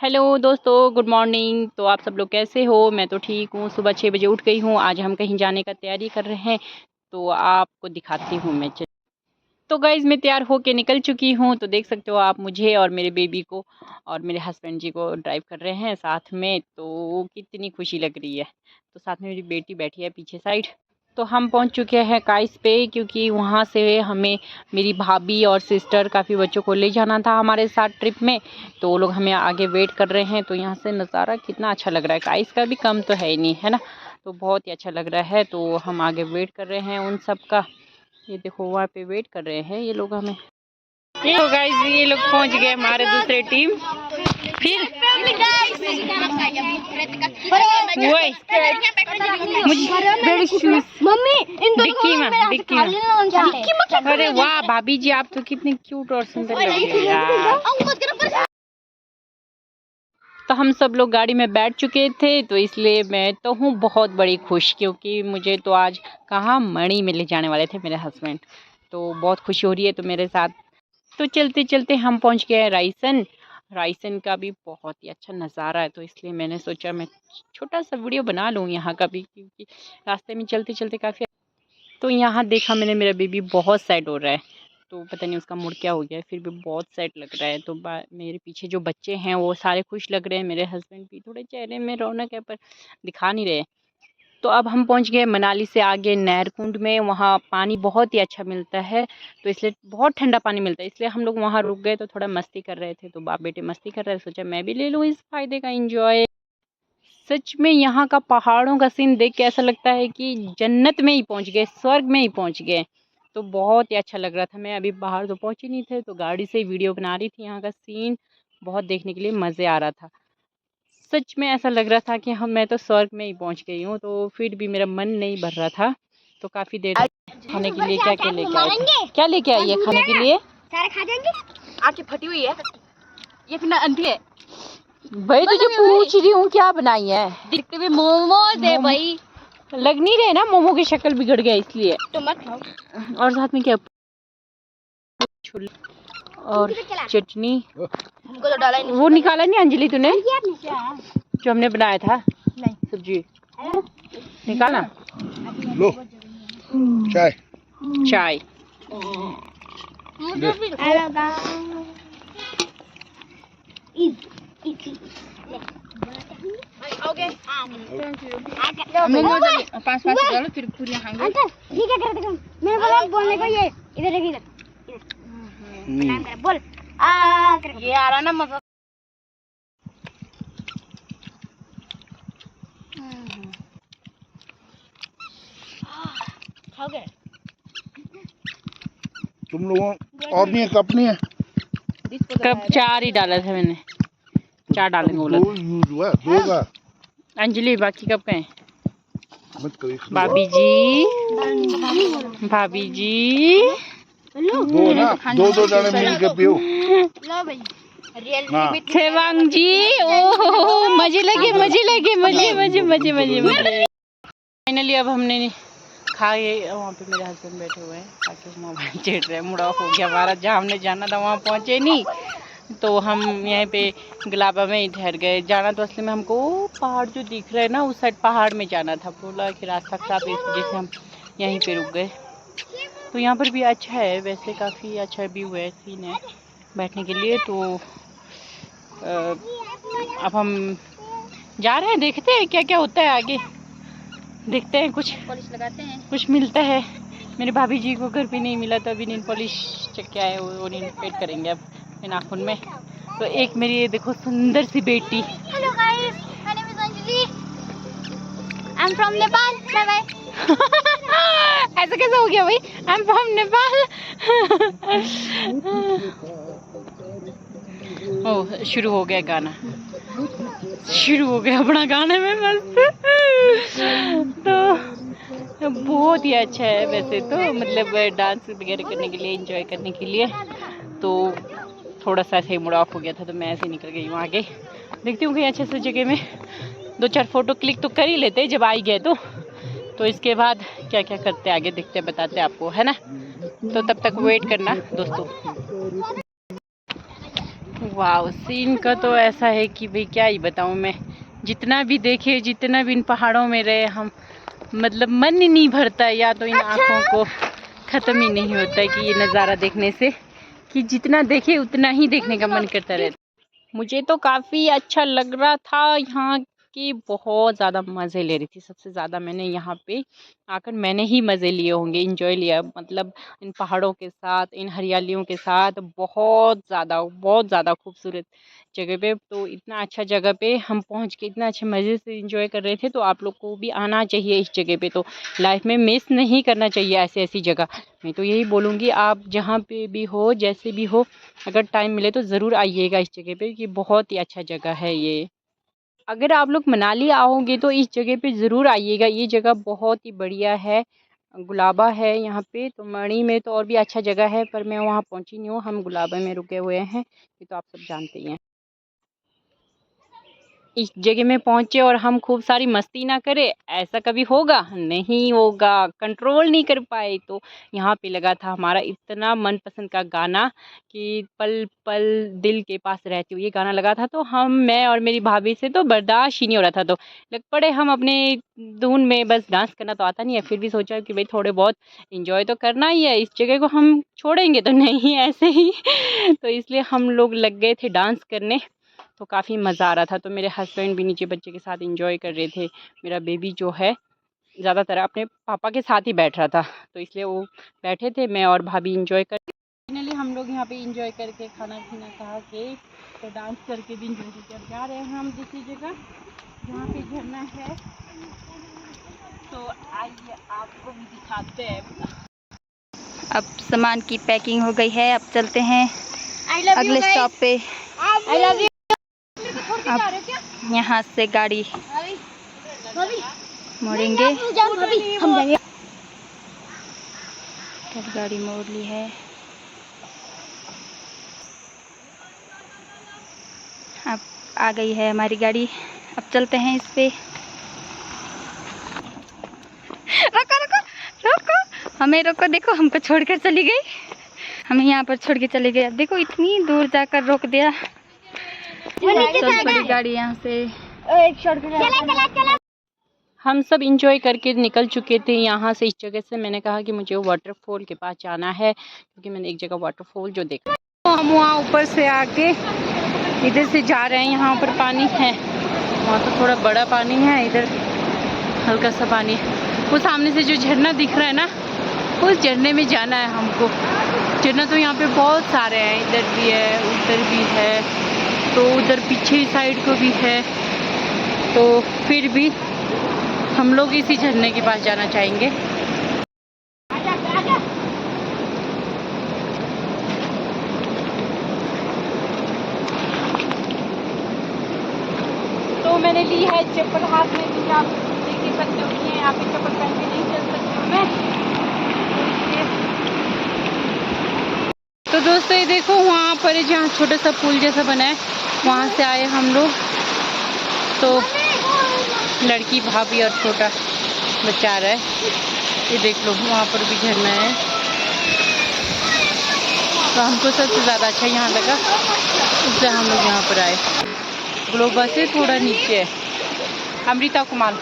Hello दोस्तों, good morning. तो आप सब लोग कैसे हो? मैं तो ठीक हूँ। सुबह 6 बजे उठ गई हूँ। आज हम कहीं जाने का तैयारी कर रहे हैं, तो आपको दिखाती हूँ मैं। तो गाइज़, मैं तैयार होके निकल चुकी हूँ। तो देख सकते हो आप मुझे और मेरे बेबी को और मेरे हस्बैंड जी को ड्राइव कर रहे हैं साथ में। तो कितनी खुशी लग रही है। तो साथ में मेरी बेटी बैठी है पीछे साइड। तो हम पहुंच चुके हैं काइस पे, क्योंकि वहां से हमें मेरी भाभी और सिस्टर काफ़ी बच्चों को ले जाना था हमारे साथ ट्रिप में। तो वो लोग हमें आगे वेट कर रहे हैं। तो यहाँ से नज़ारा कितना अच्छा लग रहा है, काइस का भी कम तो है ही नहीं, है ना। तो बहुत ही अच्छा लग रहा है। तो हम आगे वेट कर रहे हैं उन सब का। ये देखो वहाँ पे वेट कर रहे हैं ये लोग हमें। ये तो गाइस, ये लोग पहुंच गए हमारे दूसरे टीम। फिर वही मुझे शूज डिक्की में। अरे वाह भाभी जी, आप तो कितने क्यूट और सुंदर लग रही है यार। तो हम सब लोग गाड़ी में बैठ चुके थे, तो इसलिए मैं तो हूँ बहुत बड़ी खुश, क्योंकि मुझे तो आज कहाँ मणि में ले जाने वाले थे मेरे हस्बैंड। तो बहुत खुशी हो रही है तो मेरे साथ। तो चलते चलते हम पहुंच गए रायसन। रायसन का भी बहुत ही अच्छा नज़ारा है, तो इसलिए मैंने सोचा मैं छोटा सा वीडियो बना लूँ यहाँ का भी, क्योंकि रास्ते में चलते चलते काफ़ी। तो यहाँ देखा मैंने, मेरा बेबी बहुत सैड हो रहा है। तो पता नहीं उसका मूड क्या हो गया है, फिर भी बहुत सैड लग रहा है। तो मेरे पीछे जो बच्चे हैं वो सारे खुश लग रहे हैं। मेरे हस्बैंड भी थोड़े चेहरे में रौनक है, पर दिखा नहीं रहे। तो अब हम पहुंच गए मनाली से आगे नहरकुंड में। वहाँ पानी बहुत ही अच्छा मिलता है, तो इसलिए बहुत ठंडा पानी मिलता है, इसलिए हम लोग वहाँ रुक गए। तो थोड़ा मस्ती कर रहे थे, तो बाप बेटे मस्ती कर रहे थे, सोचा मैं भी ले लूँ इस फायदे का एंजॉय। सच में यहाँ का पहाड़ों का सीन देख के ऐसा लगता है कि जन्नत में ही पहुँच गए, स्वर्ग में ही पहुँच गए। तो बहुत ही अच्छा लग रहा था। मैं अभी बाहर तो पहुँची नहीं थे, तो गाड़ी से ही वीडियो बना रही थी। यहाँ का सीन बहुत देखने के लिए मज़े आ रहा था। सच में ऐसा लग रहा था कि मैं तो स्वर्ग में ही पहुंच गई हूँ। तो फिर भी मेरा मन नहीं भर रहा था। तो काफ़ी देर खाने के लिए क्या क्या लेके आए थे? क्या लेके आई है खाने के लिए? सारे खा जाएंगे। आँखें फटी हुई है, ये फिर अंधी है भाई। तुझे पूछ रही हूँ क्या बनाई है। दिखते हुए मोमोज है भाई। लग नहीं रहे ना, मोमो की शक्ल बिगड़ गया इसलिए। तो मत खाओ। और साथ में क्या, छोले और चटनी। हमको तो डाला ही नहीं। वो निकाला नहीं अंजलि तूने, जो हमने बनाया था? नहीं। सब्जी निकाला। लो चाय चाय। मुझे भी आओगे? पाँच डालो फिर पूरी खाएंगे। ठीक है, कर दो। मेरे को बोलने को ये इधर इधर बोल ये आ रहा ना मजा। खाओगे? तुम लोगों और नहीं है, कप नहीं है? कप 4 ही डाला था मैंने, 4 डालेंगे बोला दो यूज हुआ, दो का। अंजलि बाकी कब कहें? मत करिए। भाभी जी, भाभी जी, दो ना, दो दो जाने मिल के पियो। लो भाई। सेवांग जी, ओह मजे लगे, मजे लगे, मजे मजे मजे मजे मजे। फाइनली अब हमने खा के, वहाँ पे मेरे हस्बैंड बैठे हुए हैं, ताकि मोबाइल चेट रहे, मुड़ा हो गया हमारा। जहाँ हमने जाना था वहाँ पहुँचे नहीं, तो हम यहीं पे गुलाबा में ही ठहर गए। जाना तो असली में हमको पहाड़ जो दिख रहा है ना, उस साइड पहाड़ में जाना था। बोला कि रास्ता खराब है, इस वजह से हम यहीं पे रुक गए। तो यहाँ पर भी अच्छा है वैसे, काफ़ी अच्छा व्यू है, सीन है बैठने के लिए। तो अब हम जा रहे हैं, देखते हैं क्या क्या होता है आगे, देखते हैं। कुछ पॉलिश लगाते हैं, कुछ मिलता है। मेरे भाभी जी को घर पे नहीं मिला, तो अभी नील पॉलिश चेक क्या है वो नील पेंट करेंगे अब नाखून में। तो एक मेरी ये देखो सुंदर सी बेटी। Hello guys, my name is Anjali, I am from Nepal. Bye bye. ऐसा कैसे हो गया भाई? I am from Nepal. Oh, शुरू हो गया गाना, शुरू हो गया अपना गाने में मस्त। तो बहुत ही अच्छा है वैसे तो, मतलब डांस वगैरह करने के लिए, एंजॉय करने के लिए। तो थोड़ा सा ऐसे ही मूड ऑफ हो गया था, तो मैं ऐसे निकल गई हूँ आगे। देखती हूँ कहीं अच्छे से जगह में 2-4 फोटो क्लिक तो कर ही लेते जब आ ही गए। तो इसके बाद क्या क्या करते आगे देखते बताते आपको, है ना। तो तब तक वेट करना दोस्तों। वाह, सीन का तो ऐसा है कि भाई क्या ही बताऊं मैं। जितना भी देखे, जितना भी इन पहाड़ों में रहे हम, मतलब मन ही नहीं भरता है, या तो इन आँखों को ख़त्म ही नहीं होता है कि ये नज़ारा देखने से, कि जितना देखे उतना ही देखने का मन करता रहता। मुझे तो काफ़ी अच्छा लग रहा था यहाँ की, बहुत ज़्यादा मज़े ले रही थी। सबसे ज़्यादा मैंने यहाँ पे आकर मैंने ही मज़े लिए होंगे, इंजॉय लिया, मतलब इन पहाड़ों के साथ, इन हरियालियों के साथ। बहुत ज़्यादा खूबसूरत जगह पे, तो इतना अच्छा जगह पे हम पहुँच के इतना अच्छे मज़े से इंजॉय कर रहे थे। तो आप लोग को भी आना चाहिए इस जगह पे, तो लाइफ में मिस नहीं करना चाहिए ऐसी जगह। मैं तो यही बोलूँगी, आप जहाँ पे भी हो, जैसे भी हो, अगर टाइम मिले तो ज़रूर आइएगा इस जगह पे, कि बहुत ही अच्छा जगह है ये। अगर आप लोग मनाली आओगे तो इस जगह पे ज़रूर आइएगा, ये जगह बहुत ही बढ़िया है। गुलाबा है यहाँ पे, तो मणि में तो और भी अच्छा जगह है, पर मैं वहाँ पहुँची नहीं हूँ, हम गुलाबा में रुके हुए हैं, ये तो आप सब जानते ही हैं। इस जगह में पहुँचे और हम खूब सारी मस्ती ना करें, ऐसा कभी होगा? नहीं होगा, कंट्रोल नहीं कर पाए। तो यहाँ पे लगा था हमारा इतना मनपसंद का गाना कि पल पल दिल के पास रहती हूँ, ये गाना लगा था। तो मैं और मेरी भाभी से तो बर्दाश्त ही नहीं हो रहा था, तो लग पड़े हम अपने धुन में। बस डांस करना तो आता नहीं है, फिर भी सोचा कि भाई थोड़े बहुत इंजॉय तो करना ही है, इस जगह को हम छोड़ेंगे तो नहीं ऐसे ही। तो इसलिए हम लोग लग गए थे डांस करने, तो काफ़ी मज़ा आ रहा था। तो मेरे हस्बैंड भी नीचे बच्चे के साथ एंजॉय कर रहे थे। मेरा बेबी जो है ज़्यादातर अपने पापा के साथ ही बैठ रहा था, तो इसलिए वो बैठे थे, मैं और भाभी एंजॉय कर। फाइनली हम लोग यहाँ पे एंजॉय करके खाना पीना खा के, तो डांस करके भी एंजॉय कर जा रहे हैं हम दूसरी जगह जहाँ पे झरना है। तो आइए आपको भी दिखाते हैं। अब सामान की पैकिंग हो गई है, अब चलते हैं अगले स्टॉप पे। अब यहाँ से गाड़ी मोड़ेंगे, तब गाड़ी मोड़ ली है। अब आ गई है हमारी गाड़ी, अब चलते हैं इस पे। रोको रोको रोको, हमें रोको, देखो हमको छोड़कर चली गई, हमें यहाँ पर छोड़ के चली गई। अब देखो इतनी दूर जाकर रोक दिया। चल पड़ी गाड़ी यहाँ से। हम सब इंजॉय करके निकल चुके थे यहाँ से, इस जगह से। मैंने कहा कि मुझे वाटरफॉल के पास जाना है, क्योंकि मैंने एक जगह वाटरफॉल जो देखा। तो हम वहाँ ऊपर से आके इधर से जा रहे हैं, यहाँ पर पानी है, वहाँ तो थोड़ा बड़ा पानी है, इधर हल्का सा पानी है। वो सामने से जो झरना दिख रहा है ना, उस झरने में जाना है हमको। झरना तो यहाँ पे बहुत सारे हैं, इधर भी है, उधर भी है, तो उधर पीछे साइड को भी है। तो फिर भी हम लोग इसी झरने के पास जाना चाहेंगे। तो मैंने ली है चप्पल हाथ में, क्योंकि आप देख ही सकते हो कि यहाँ पे चप्पल पहन के नहीं चल सकती हूँ मैं। तो दोस्तों ये देखो, वहाँ पर जहाँ छोटा सा पुल जैसा बना है, वहाँ से आए हम लोग। तो लड़की, भाभी और छोटा बच्चा आ रहा है, ये देख लो, वहाँ पर भी झरना है। तो हमको सबसे ज़्यादा अच्छा यहाँ लगा, इसलिए हम लोग यहाँ पर आए। ग्लोबा से थोड़ा नीचे है अमृता कुमार।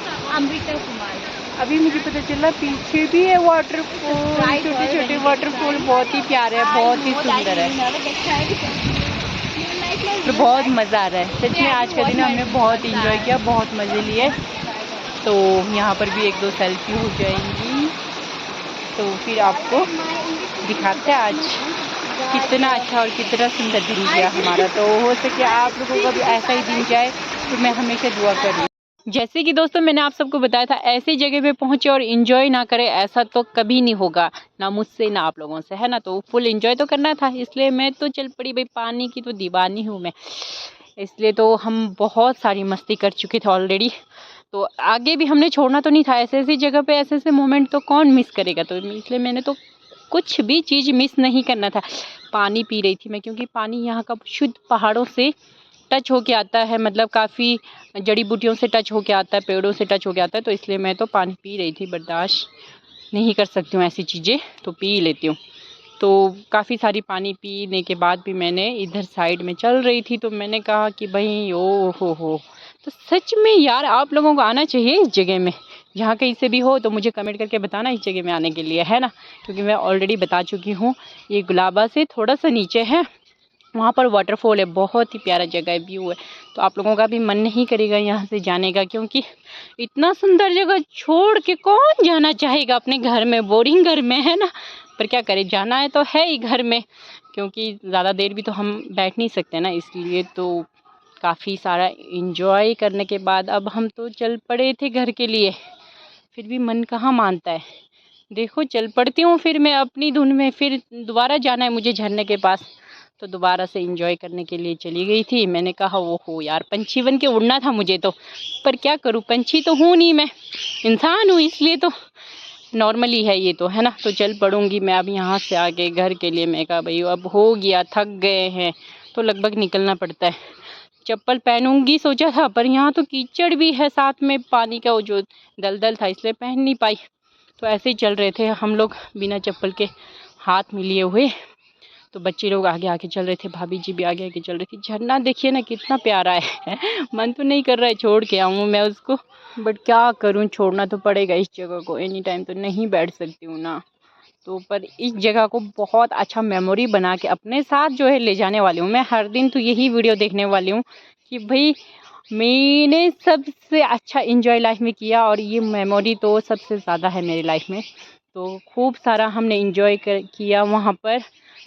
अभी मुझे पता चला पीछे भी है वाटरफॉल, छोटे छोटे वाटरफॉल, बहुत ही प्यारे है, बहुत ही सुंदर है। तो बहुत मज़ा आ रहा है सच में। आज का दिन हमने बहुत इंजॉय किया, बहुत मज़े लिए। तो यहाँ पर भी एक दो सेल्फी हो जाएंगी, तो फिर आपको दिखाते हैं आज कितना अच्छा और कितना सुंदर दिन गया हमारा। तो हो सके आप लोगों का भी ऐसा ही दिन जाए, तो मैं हमेशा दुआ कर रही हूँ। जैसे कि दोस्तों मैंने आप सबको बताया था, ऐसी जगह पे पहुँचे और इन्जॉय ना करें, ऐसा तो कभी नहीं होगा, ना मुझसे ना आप लोगों से, है ना। तो फुल इन्जॉय तो करना था, इसलिए मैं तो चल पड़ी। भाई पानी की तो दीवानी हूँ मैं, इसलिए तो हम बहुत सारी मस्ती कर चुके थे ऑलरेडी। तो आगे भी हमने छोड़ना तो नहीं था, ऐसे ऐसी जगह पे ऐसे ऐसे मोमेंट तो कौन मिस करेगा। तो इसलिए मैंने तो कुछ भी चीज़ मिस नहीं करना था। पानी पी रही थी मैं, क्योंकि पानी यहाँ का शुद्ध पहाड़ों से टच होके आता है, मतलब काफ़ी जड़ी बूटियों से टच होके आता है, पेड़ों से टच होके आता है। तो इसलिए मैं तो पानी पी रही थी, बर्दाश्त नहीं कर सकती हूँ ऐसी चीज़ें, तो पी लेती हूँ। तो काफ़ी सारी पानी पीने के बाद भी मैंने इधर साइड में चल रही थी, तो मैंने कहा कि भाई ओ हो, तो सच में यार आप लोगों को आना चाहिए इस जगह में। जहाँ कहीं से भी हो तो मुझे कमेंट करके बताना इस जगह में आने के लिए, है ना, क्योंकि मैं ऑलरेडी बता चुकी हूँ। ये गुलाबा से थोड़ा सा नीचे है, वहाँ पर वाटरफॉल है, बहुत ही प्यारा जगह है, व्यू है। तो आप लोगों का भी मन नहीं करेगा यहाँ से जाने का, क्योंकि इतना सुंदर जगह छोड़ के कौन जाना चाहेगा अपने घर में, बोरिंग घर में, है ना। पर क्या करें, जाना है तो है ही घर में, क्योंकि ज़्यादा देर भी तो हम बैठ नहीं सकते ना, इसलिए तो काफ़ी सारा इंजॉय करने के बाद अब हम तो चल पड़े थे घर के लिए। फिर भी मन कहाँ मानता है, देखो चल पड़ती हूँ फिर मैं अपनी धुन में। फिर दोबारा जाना है मुझे झरने के पास, तो दोबारा से एंजॉय करने के लिए चली गई थी। मैंने कहा वो हो यार, पंछी बन के उड़ना था मुझे तो, पर क्या करूँ, पंछी तो हूँ नहीं, मैं इंसान हूँ, इसलिए तो नॉर्मली है ये तो, है ना। तो चल पड़ूंगी मैं अब यहाँ से आगे घर के लिए। मैं कहा भाई अब हो गया, थक गए हैं, तो लगभग निकलना पड़ता है। चप्पल पहनूंगी सोचा था, पर यहाँ तो कीचड़ भी है, साथ में पानी का वो जो दलदल था, इसलिए पहन नहीं पाई। तो ऐसे ही चल रहे थे हम लोग बिना चप्पल के, हाथ में लिए हुए। तो बच्चे लोग आगे आगे चल रहे थे, भाभी जी भी आगे आगे चल रही थी। झरना देखिए ना कितना प्यारा है मन तो नहीं कर रहा है छोड़ के आऊँ मैं उसको, बट क्या करूँ, छोड़ना तो पड़ेगा इस जगह को, एनी टाइम तो नहीं बैठ सकती हूँ ना। तो पर इस जगह को बहुत अच्छा मेमोरी बना के अपने साथ जो है ले जाने वाली हूँ मैं। हर दिन तो यही वीडियो देखने वाली हूँ कि भाई मैंने सबसे अच्छा एंजॉय लाइफ में किया, और ये मेमोरी तो सबसे ज़्यादा है मेरी लाइफ में। तो खूब सारा हमने एंजॉय किया वहाँ पर।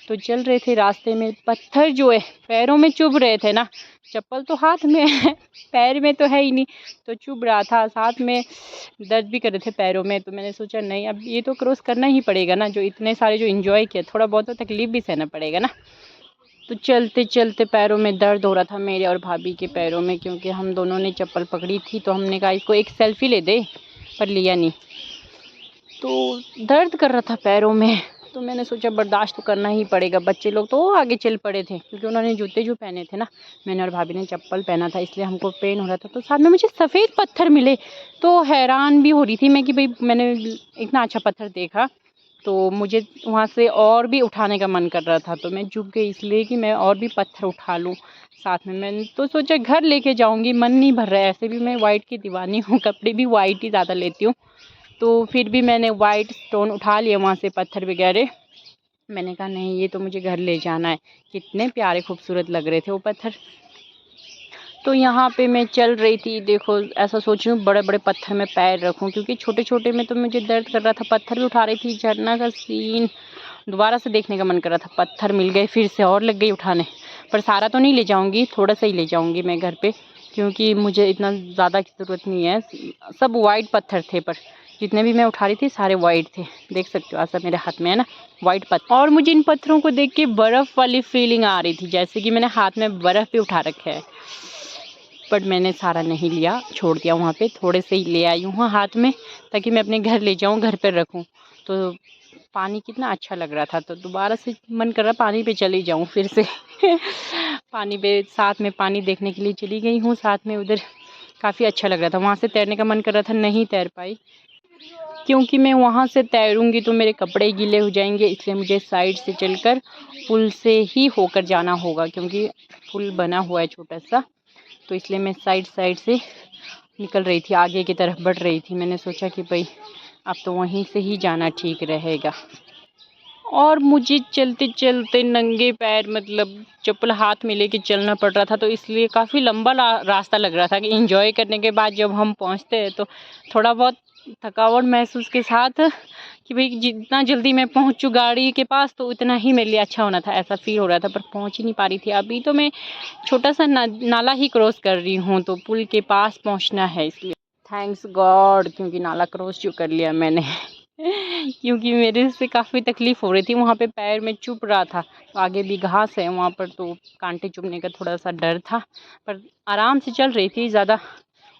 तो चल रहे थे, रास्ते में पत्थर जो है पैरों में चुभ रहे थे ना, चप्पल तो हाथ में है पैर में तो है ही नहीं, तो चुभ रहा था, साथ में दर्द भी कर रहे थे पैरों में। तो मैंने सोचा नहीं, अब ये तो क्रॉस करना ही पड़ेगा ना, जो इतने सारे जो एंजॉय किया, थोड़ा बहुत तो तकलीफ भी सहना पड़ेगा ना। तो चलते चलते पैरों में दर्द हो रहा था मेरे और भाभी के पैरों में, क्योंकि हम दोनों ने चप्पल पकड़ी थी। तो हमने कहा इसको एक सेल्फी ले दे, पर लिया नहीं, तो दर्द कर रहा था पैरों में। तो मैंने सोचा बर्दाश्त तो करना ही पड़ेगा। बच्चे लोग तो आगे चल पड़े थे, क्योंकि उन्होंने जूते जो पहने थे ना, मैंने और भाभी ने चप्पल पहना था, इसलिए हमको पेन हो रहा था। तो साथ में मुझे सफ़ेद पत्थर मिले, तो हैरान भी हो रही थी मैं कि भाई मैंने इतना अच्छा पत्थर देखा, तो मुझे वहाँ से और भी उठाने का मन कर रहा था। तो मैं झुक गई इसलिए कि मैं और भी पत्थर उठा लूँ साथ में। मैंने तो सोचा घर लेके जाऊँगी, मन नहीं भर रहा है, ऐसे भी मैं वाइट की दीवानी हूँ, कपड़े भी वाइट ही ज़्यादा लेती हूँ। तो फिर भी मैंने वाइट स्टोन उठा लिए वहाँ से, पत्थर वगैरह। मैंने कहा नहीं, ये तो मुझे घर ले जाना है। कितने प्यारे खूबसूरत लग रहे थे वो पत्थर। तो यहाँ पे मैं चल रही थी, देखो ऐसा सोच रही हूँ बड़े बड़े पत्थर में पैर रखूँ, क्योंकि छोटे छोटे में तो मुझे दर्द कर रहा था। पत्थर भी उठा रही थी, झरना का सीन दोबारा से देखने का मन कर रहा था। पत्थर मिल गए फिर से और लग गई उठाने, पर सारा तो नहीं ले जाऊँगी, थोड़ा सा ही ले जाऊँगी मैं घर पे, क्योंकि मुझे इतना ज़्यादा की ज़रूरत नहीं है। सब वाइट पत्थर थे, पर जितने भी मैं उठा रही थी सारे वाइट थे, देख सकते हो ऐसा मेरे हाथ में है ना वाइट पत्थर। और मुझे इन पत्थरों को देख के बर्फ़ वाली फीलिंग आ रही थी, जैसे कि मैंने हाथ में बर्फ़ भी उठा रखा है। बट मैंने सारा नहीं लिया, छोड़ दिया वहाँ पे, थोड़े से ही ले आई हूँ हाथ में, ताकि मैं अपने घर ले जाऊँ, घर पर रखूँ। तो पानी कितना अच्छा लग रहा था, तो दोबारा से मन कर रहा पानी पे चली जाऊँ फिर से पानी पे, साथ में पानी देखने के लिए चली गई हूँ साथ में। उधर काफ़ी अच्छा लग रहा था, वहाँ से तैरने का मन कर रहा था, नहीं तैर पाई, क्योंकि मैं वहाँ से तैरूँगी तो मेरे कपड़े गीले हो जाएंगे, इसलिए मुझे साइड से चलकर पुल से ही होकर जाना होगा, क्योंकि पुल बना हुआ है छोटा सा। तो इसलिए मैं साइड से निकल रही थी, आगे की तरफ बढ़ रही थी। मैंने सोचा कि भाई अब तो वहीं से ही जाना ठीक रहेगा। और मुझे चलते चलते नंगे पैर, मतलब चप्पल हाथ में लेके चलना पड़ रहा था, तो इसलिए काफ़ी लंबा रास्ता लग रहा था कि एंजॉय करने के बाद जब हम पहुंचते हैं तो थोड़ा बहुत थकावट महसूस के साथ कि भाई जितना जल्दी मैं पहुंचूँ गाड़ी के पास तो उतना ही मेरे लिए अच्छा होना था, ऐसा फील हो रहा था। पर पहुंच ही नहीं पा रही थी। अभी तो मैं छोटा सा नाला ही क्रॉस कर रही हूँ, तो पुल के पास पहुँचना है, इसलिए थैंक्स गॉड, क्योंकि नाला क्रॉस जो कर लिया मैंने क्योंकि मेरे से काफ़ी तकलीफ़ हो रही थी, वहाँ पे पैर में चुभ रहा था। तो आगे भी घास है वहाँ पर, तो कांटे चुभने का थोड़ा सा डर था, पर आराम से चल रही थी, ज़्यादा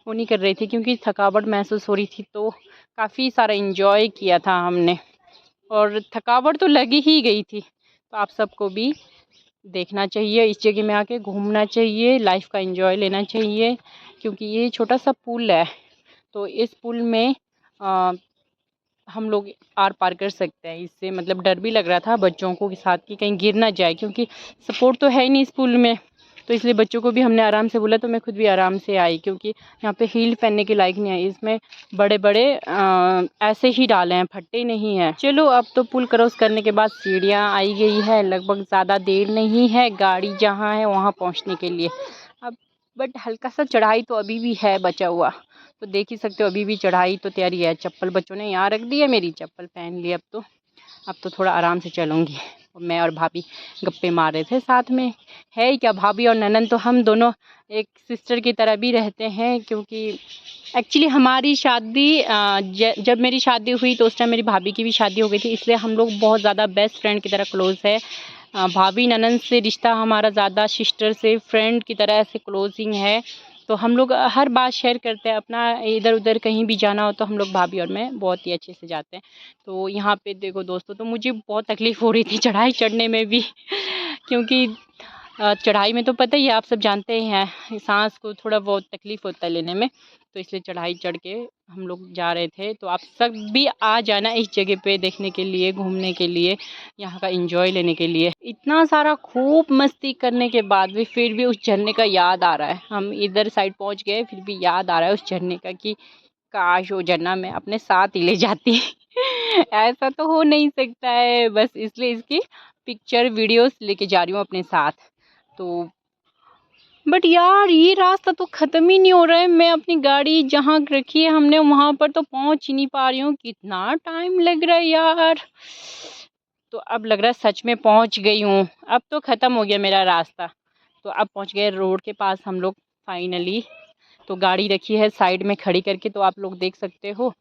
वो नहीं कर रही थी, क्योंकि थकावट महसूस हो रही थी। तो काफ़ी सारा एंजॉय किया था हमने, और थकावट तो लगी ही गई थी। तो आप सबको भी देखना चाहिए, इस जगह में आके घूमना चाहिए, लाइफ का एंजॉय लेना चाहिए, क्योंकि ये छोटा सा पुल है। तो इस पुल में हम लोग आर पार कर सकते हैं। इससे मतलब डर भी लग रहा था बच्चों को के साथ कि कहीं गिर ना जाए, क्योंकि सपोर्ट तो है ही नहीं इस पुल में। तो इसलिए बच्चों को भी हमने आराम से बोला, तो मैं खुद भी आराम से आई, क्योंकि यहाँ पे हील पहनने के लायक नहीं है। इसमें बड़े बड़े ऐसे ही डाले हैं, फट्टे नहीं हैं। चलो अब तो पुल क्रॉस करने के बाद सीढ़ियाँ आई गई है, लगभग ज़्यादा देर नहीं है गाड़ी जहाँ है वहाँ पहुँचने के लिए। अब बट हल्का सा चढ़ाई तो अभी भी है बचा हुआ, तो देख ही सकते हो अभी भी चढ़ाई तो तैयारी है। चप्पल बच्चों ने यहाँ रख दी है, मेरी चप्पल पहन ली। अब तो थोड़ा आराम से चलूँगी। मैं और भाभी गप्पे मार रहे थे साथ में। है क्या, भाभी और ननन तो हम दोनों एक सिस्टर की तरह भी रहते हैं, क्योंकि एक्चुअली हमारी शादी जब मेरी शादी हुई तो उस टाइम मेरी भाभी की भी शादी हो गई थी, इसलिए हम लोग बहुत ज़्यादा बेस्ट फ्रेंड की तरह क्लोज़ है। भाभी ननन से रिश्ता हमारा ज़्यादा सिस्टर से फ्रेंड की तरह ऐसे क्लोजिंग है। तो हम लोग हर बात शेयर करते हैं, अपना इधर उधर कहीं भी जाना हो तो हम लोग भाभी और मैं बहुत ही अच्छे से जाते हैं। तो यहाँ पे देखो दोस्तों, तो मुझे बहुत तकलीफ़ हो रही थी चढ़ाई चढ़ने में भी क्योंकि चढ़ाई में तो पता ही है, आप सब जानते ही हैं, सांस को थोड़ा बहुत तकलीफ़ होता है लेने में। तो इसलिए चढ़ाई चढ़ के हम लोग जा रहे थे। तो आप सब भी आ जाना इस जगह पे देखने के लिए, घूमने के लिए, यहाँ का एंजॉय लेने के लिए। इतना सारा खूब मस्ती करने के बाद भी फिर भी उस झरने का याद आ रहा है। हम इधर साइड पहुँच गए, फिर भी याद आ रहा है उस झरने का कि काश वो झरना मैं अपने साथ ही ले जाती ऐसा तो हो नहीं सकता है, बस इसलिए इसकी पिक्चर वीडियोस लेके जा रही हूँ अपने साथ। तो बट यार ये रास्ता तो ख़त्म ही नहीं हो रहा है। मैं अपनी गाड़ी जहाँ रखी है हमने वहाँ पर तो पहुँच ही नहीं पा रही हूँ। कितना टाइम लग रहा है यार। तो अब लग रहा है सच में पहुँच गई हूँ। अब तो ख़त्म हो गया मेरा रास्ता। तो अब पहुँच गए रोड के पास हम लोग फाइनली। तो गाड़ी रखी है साइड में खड़ी करके, तो आप लोग देख सकते हो।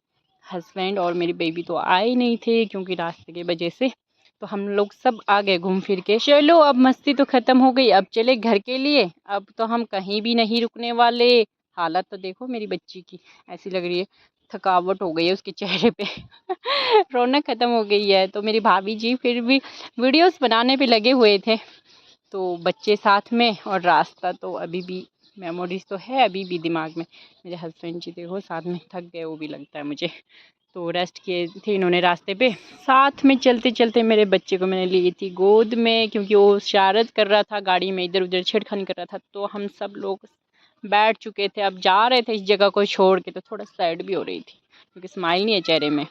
हस्बैंड और मेरी बेबी तो आए नहीं थे क्योंकि रास्ते की वजह से। तो हम लोग सब आ गए घूम फिर के। चलो अब मस्ती तो ख़त्म हो गई, अब चले घर के लिए। अब तो हम कहीं भी नहीं रुकने वाले। हालत तो देखो मेरी बच्ची की, ऐसी लग रही है, थकावट हो गई है उसके चेहरे पे रौनक ख़त्म हो गई है। तो मेरी भाभी जी फिर भी वीडियोस बनाने पे लगे हुए थे। तो बच्चे साथ में और रास्ता तो अभी भी मेमोरीज तो है अभी भी दिमाग में। मेरे हस्बैंड जी देखो साथ में थक गए वो भी लगता है मुझे। तो रेस्ट किए थे इन्होंने रास्ते पे। साथ में चलते चलते मेरे बच्चे को मैंने ली थी गोद में, क्योंकि वो शरारत कर रहा था गाड़ी में, इधर उधर छेड़खानी कर रहा था। तो हम सब लोग बैठ चुके थे, अब जा रहे थे इस जगह को छोड़ के। तो थोड़ा सैड भी हो रही थी क्योंकि स्माइल नहीं है चेहरे में।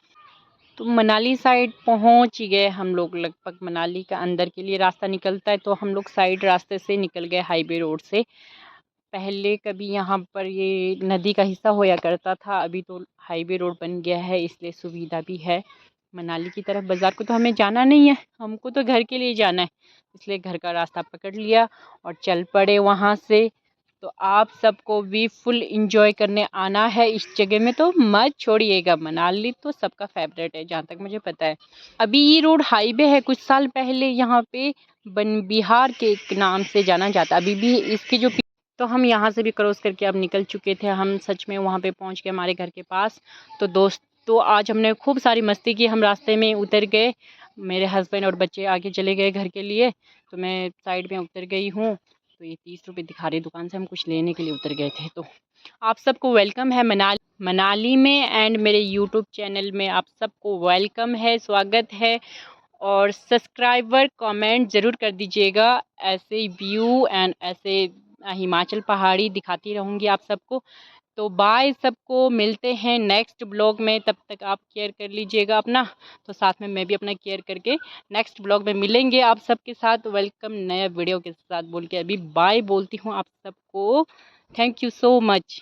तो मनाली साइड पहुंच ही गए हम लोग लगभग। मनाली का अंदर के लिए रास्ता निकलता है, तो हम लोग साइड रास्ते से निकल गए हाईवे रोड से। पहले कभी यहाँ पर ये नदी का हिस्सा होया करता था, अभी तो हाईवे रोड बन गया है, इसलिए सुविधा भी है। मनाली की तरफ बाज़ार को तो हमें जाना नहीं है, हमको तो घर के लिए जाना है, इसलिए घर का रास्ता पकड़ लिया और चल पड़े वहाँ से। तो आप सबको भी फुल इंजॉय करने आना है इस जगह में, तो मत छोड़िएगा। मनाली तो सबका फेवरेट है जहाँ तक मुझे पता है। अभी ये रोड हाईवे है, कुछ साल पहले यहाँ पे बन बिहार के एक नाम से जाना जाता। अभी भी इसकी जो तो हम यहाँ से भी क्रॉस करके अब निकल चुके थे। हम सच में वहाँ पे पहुँच गए हमारे घर के पास। तो दोस्तों आज हमने खूब सारी मस्ती की, हम रास्ते में उतर गए, मेरे हस्बैंड और बच्चे आगे चले गए घर के लिए, तो मैं साइड में उतर गई हूँ। तो ये 30 रुपये दिखा रही दुकान से, हम कुछ लेने के लिए उतर गए थे। तो आप सबको वेलकम है मनाली में, एंड मेरे यूट्यूब चैनल में आप सबको वेलकम है, स्वागत है। और सब्सक्राइबर कमेंट ज़रूर कर दीजिएगा। ऐसे व्यू एंड ऐसे हिमाचल पहाड़ी दिखाती रहूँगी आप सबको। तो बाय सबको, मिलते हैं नेक्स्ट ब्लॉग में। तब तक आप केयर कर लीजिएगा अपना, तो साथ में मैं भी अपना केयर करके नेक्स्ट ब्लॉग में मिलेंगे आप सबके साथ। वेलकम नया वीडियो के साथ बोल के अभी बाय बोलती हूँ आप सबको। Thank you so much.